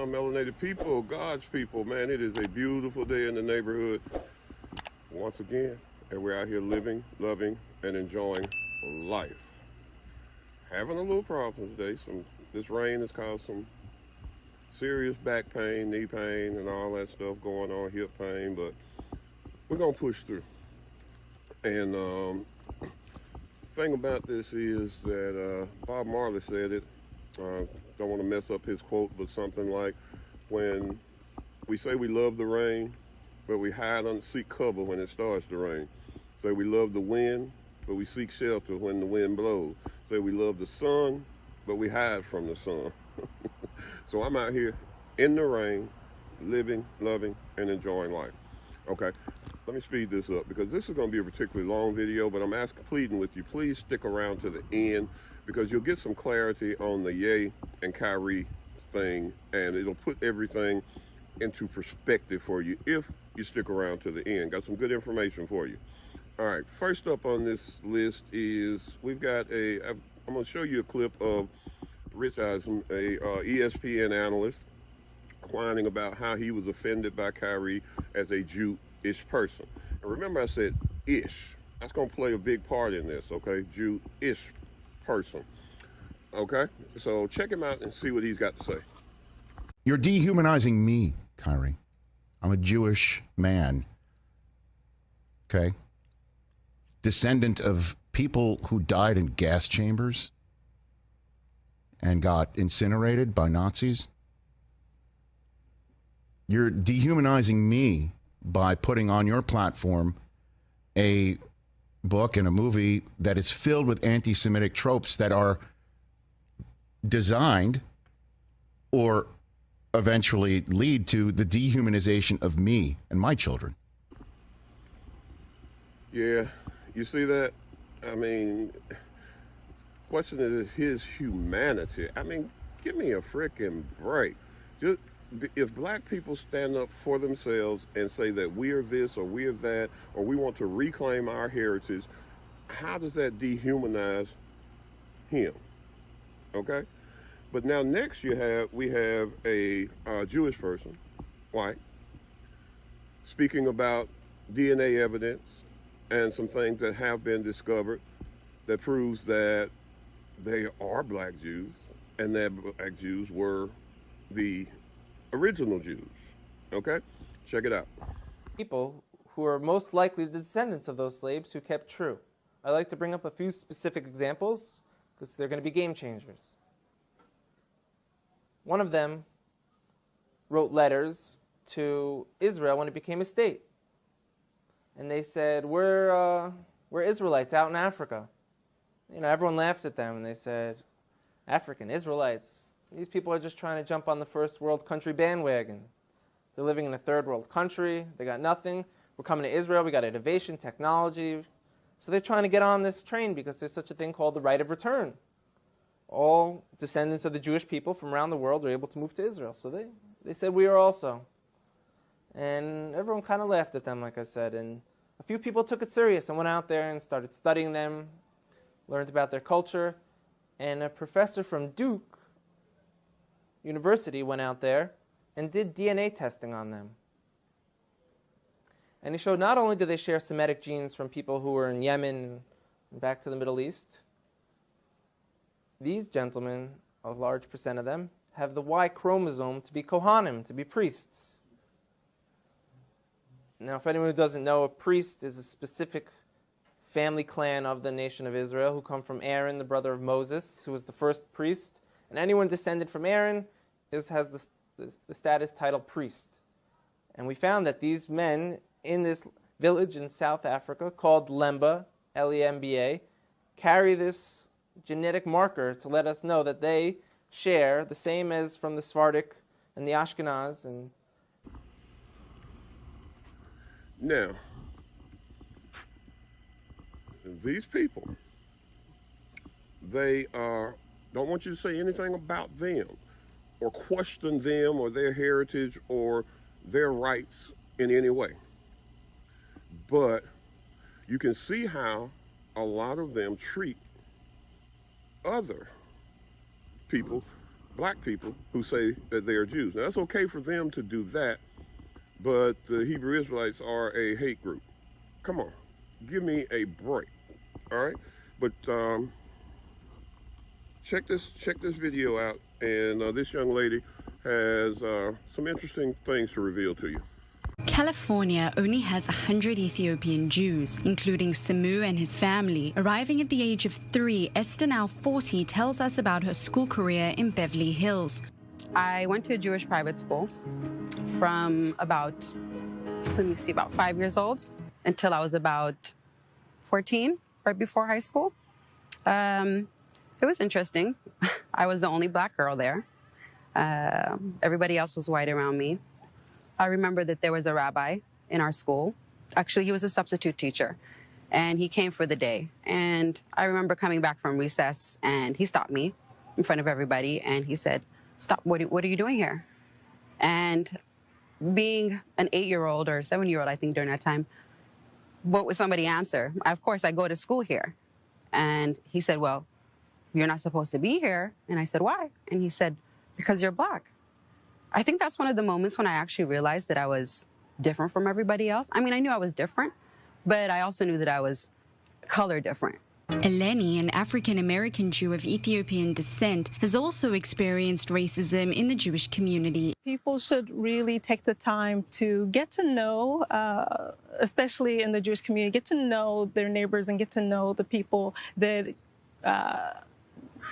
my melanated people, God's people. Man, it is a beautiful day in the neighborhood once again, and we're out here living, loving, and enjoying life. Having a little problem today. This rain has caused some serious back pain, knee pain, and all that stuff going on, hip pain, but we're gonna push through. And thing about this is that Bob Marley said it. Don't want to mess up his quote, but something like, when we say we love the rain, but we hide under seek cover when it starts to rain. Say we love the wind, but we seek shelter when the wind blows. Say we love the sun, but we hide from the sun. So I'm out here in the rain, living, loving, and enjoying life. Okay, let me speed this up because this is going to be a particularly long video, but I'm pleading with you, please stick around to the end because you'll get some clarity on the Ye and Kyrie thing, and it'll put everything into perspective for you if you stick around to the end. Got some good information for you. All right, first up on this list is I'm going to show you a clip of Rich Eisen, a ESPN analyst, whining about how he was offended by Kyrie as a Jew-ish person. And remember I said ish. That's going to play a big part in this, okay? Jew-ish person. Okay? So check him out and see what he's got to say. You're dehumanizing me, Kyrie. I'm a Jewish man. Okay? Descendant of people who died in gas chambers and got incinerated by Nazis. You're dehumanizing me by putting on your platform a book and a movie that is filled with anti-Semitic tropes that are designed or eventually lead to the dehumanization of me and my children. Yeah, you see that? I mean, question is his humanity. I mean, give me a freaking break. If black people stand up for themselves and say that we're this or we're that, or we want to reclaim our heritage, how does that dehumanize him? Okay? But now next we have a Jewish person, white, speaking about DNA evidence and some things that have been discovered that proves that they are black Jews and that black Jews were the original Jews. Okay? Check it out. People who are most likely the descendants of those slaves who kept true. I like to bring up a few specific examples because they're going to be game changers. One of them wrote letters to Israel when it became a state. And they said, we're Israelites out in Africa. You know, everyone laughed at them and they said, African Israelites, these people are just trying to jump on the first world country bandwagon. They're living in a third world country. They got nothing. We're coming to Israel. We got innovation, technology. So they're trying to get on this train because there's such a thing called the right of return. All descendants of the Jewish people from around the world are able to move to Israel. So they said we are also. And everyone kind of laughed at them, like I said. And a few people took it serious and went out there and started studying them, learned about their culture. And a professor from Duke University went out there and did DNA testing on them. And he showed not only do they share Semitic genes from people who were in Yemen and back to the Middle East, these gentlemen, a large percent of them, have the Y chromosome to be Kohanim, to be priests. Now, if anyone who doesn't know, a priest is a specific family clan of the nation of Israel who come from Aaron, the brother of Moses, who was the first priest. And anyone descended from Aaron has the status title priest. And we found that these men in this village in South Africa called Limbo, L-E-M-B-A, carry this genetic marker to let us know that they share the same as from the Sephardic and the Ashkenaz. And now, these people, they don't want you to say anything about them or question them or their heritage or their rights in any way. But you can see how a lot of them treat other people black people who say that they are Jews. Now, that's okay for them to do that, but the Hebrew Israelites are a hate group. Come on, give me a break, all right? But check this video out, and this young lady has some interesting things to reveal to you. California only has 100 Ethiopian Jews, including Samu and his family. Arriving at the age of 3, Esther, now 40, tells us about her school career in Beverly Hills. I went to a Jewish private school from about 5 years old until I was about 14, right before high school. It was interesting. I was the only black girl there. Everybody else was white around me. I remember that there was a rabbi in our school. Actually, he was a substitute teacher, and he came for the day. And I remember coming back from recess, and he stopped me in front of everybody, and he said, "Stop, what are you doing here?" And being an 8-year-old or 7-year-old, I think during that time, what would somebody answer? Of course, I go to school here. And he said, "Well, you're not supposed to be here." And I said, "Why?" And he said, "Because you're black." I think that's one of the moments when I actually realized that I was different from everybody else. I mean, I knew I was different, but I also knew that I was color different. Eleni, an African-American Jew of Ethiopian descent, has also experienced racism in the Jewish community. People should really take the time to get to know, especially in the Jewish community, get to know their neighbors and get to know the people that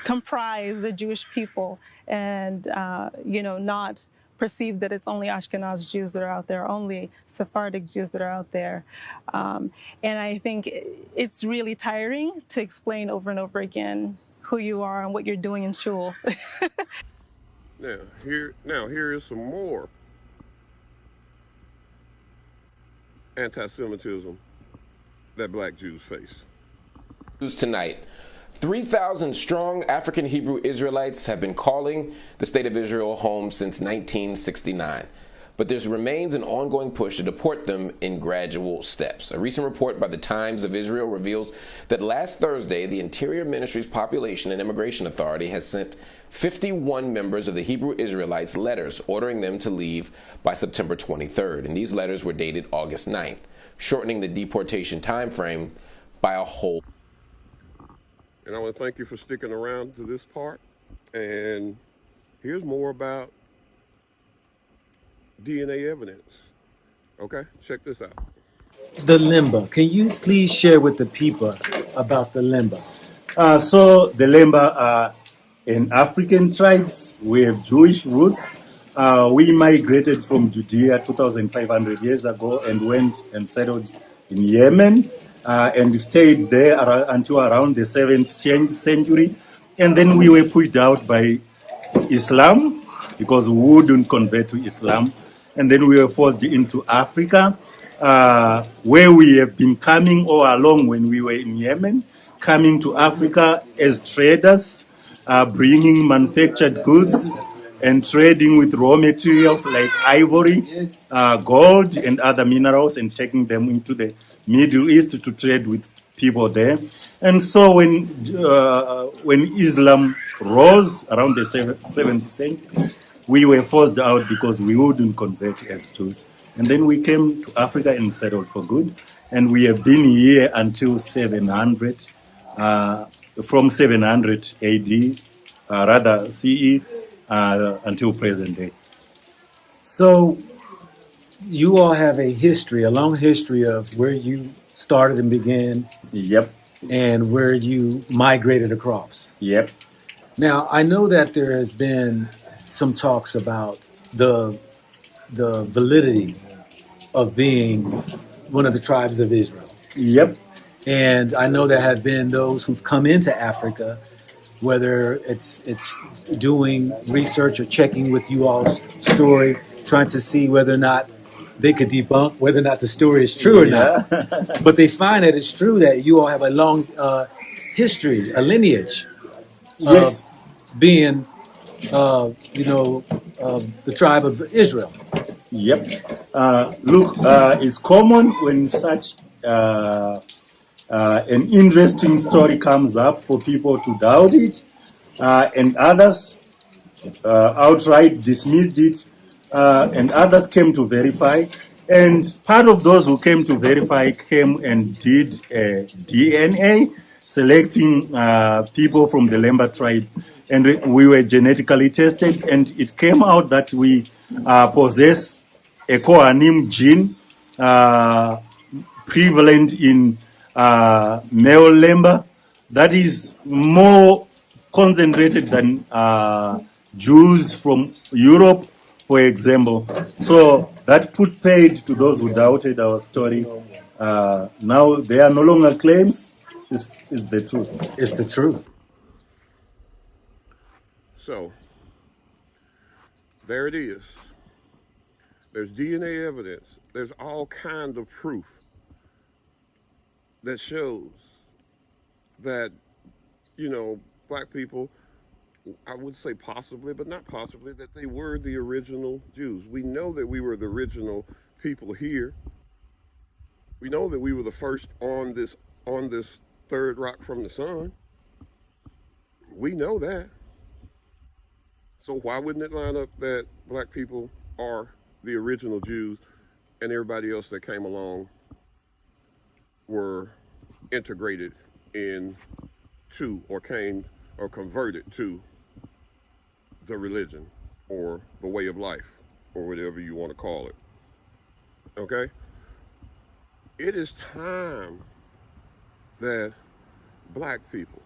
comprise the Jewish people, and not perceive that it's only Ashkenaz Jews that are out there, only Sephardic Jews that are out there. And I think it's really tiring to explain over and over again who you are and what you're doing in shul. Here is some more anti-Semitism that black Jews face. Tonight, 3,000 strong African Hebrew Israelites have been calling the state of Israel home since 1969. But there remains an ongoing push to deport them in gradual steps. A recent report by the Times of Israel reveals that last Thursday, the Interior Ministry's Population and Immigration Authority has sent 51 members of the Hebrew Israelites letters ordering them to leave by September 23rd. And these letters were dated August 9th, shortening the deportation time frame by a whole. And I want to thank you for sticking around to this part. And here's more about DNA evidence. Okay, check this out. The Limbo. Can you please share with the people about the Limbo? So the Limbo are in African tribes. We have Jewish roots. We migrated from Judea 2,500 years ago and went and settled in Yemen. And stayed there until around the 7th century. And then we were pushed out by Islam because we wouldn't convert to Islam. And then we were forced into Africa, where we have been coming all along when we were in Yemen, coming to Africa as traders, bringing manufactured goods and trading with raw materials like ivory, gold, and other minerals, and taking them into the Middle East to trade with people there. And so when Islam rose around the 7th century, we were forced out because we wouldn't convert as Jews. And then we came to Africa and settled for good. And we have been here until 700, from 700 AD, rather CE, until present day. So you all have a history, a long history of where you started and began. Yep. And where you migrated across. Yep. Now, I know that there has been some talks about the validity of being one of the tribes of Israel. Yep. And I know there have been those who've come into Africa, whether it's doing research or checking with you all's story, trying to see whether or not they could debunk whether or not the story is true or not. But they find that it's true that you all have a long history, a lineage of being, the tribe of Israel. Yep. Look, it's common when such an interesting story comes up for people to doubt it, and others outright dismissed it, and others came to verify. And part of those who came to verify came and did DNA, selecting people from the Lemba tribe. And we were genetically tested, and it came out that we possess a Kohanim gene prevalent in male Lemba that is more concentrated than Jews from Europe, for example. So that put paid to those who doubted our story. Now they are no longer claims. This is the truth. It's the truth. So there it is. There's DNA evidence. There's all kinds of proof that shows that, you know, black people, I would say possibly, but not possibly, that they were the original Jews. We know that we were the original people here. We know that we were the first on this third rock from the sun. We know that. So why wouldn't it line up that black people are the original Jews and everybody else that came along were integrated into or came or converted to the religion or the way of life or whatever you want to call it? Okay? It is time that black people,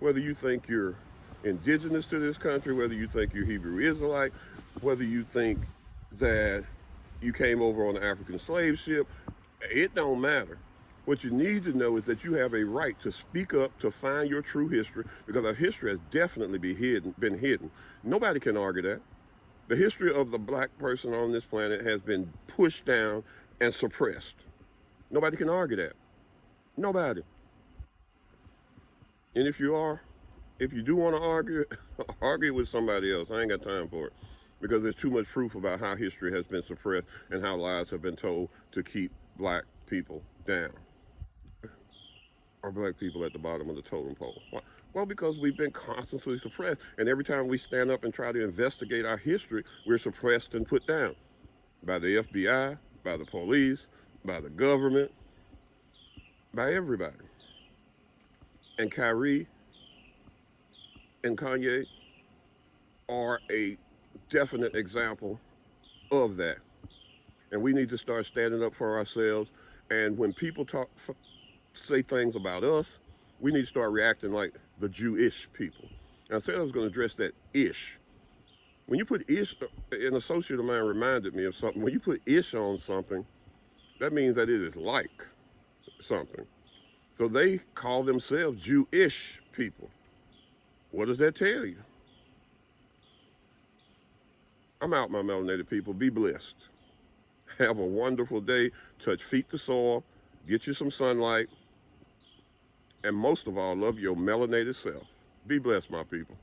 whether you think you're indigenous to this country, whether you think you're Hebrew Israelite, whether you think that you came over on an African slave ship, it don't matter. What you need to know is that you have a right to speak up, to find your true history, because our history has definitely been hidden. Nobody can argue that. The history of the black person on this planet has been pushed down and suppressed. Nobody can argue that. Nobody. And if you do want to argue, argue with somebody else. I ain't got time for it, because there's too much proof about how history has been suppressed and how lies have been told to keep black people down, or black people at the bottom of the totem pole. Why? Well, because we've been constantly suppressed, and every time we stand up and try to investigate our history, we're suppressed and put down by the FBI, by the police, by the government, by everybody. And Kyrie and Kanye are a definite example of that. And we need to start standing up for ourselves. And when people say things about us, we need to start reacting like the Jewish people. And I said I was going to address that ish. When you put ish, an associate of mine reminded me of something. When you put ish on something, that means that it is like something. So they call themselves Jewish people. What does that tell you? I'm out, my melanated people. Be blessed. Have a wonderful day. Touch feet to soil. Get you some sunlight. And most of all, love your melanated self. Be blessed, my people.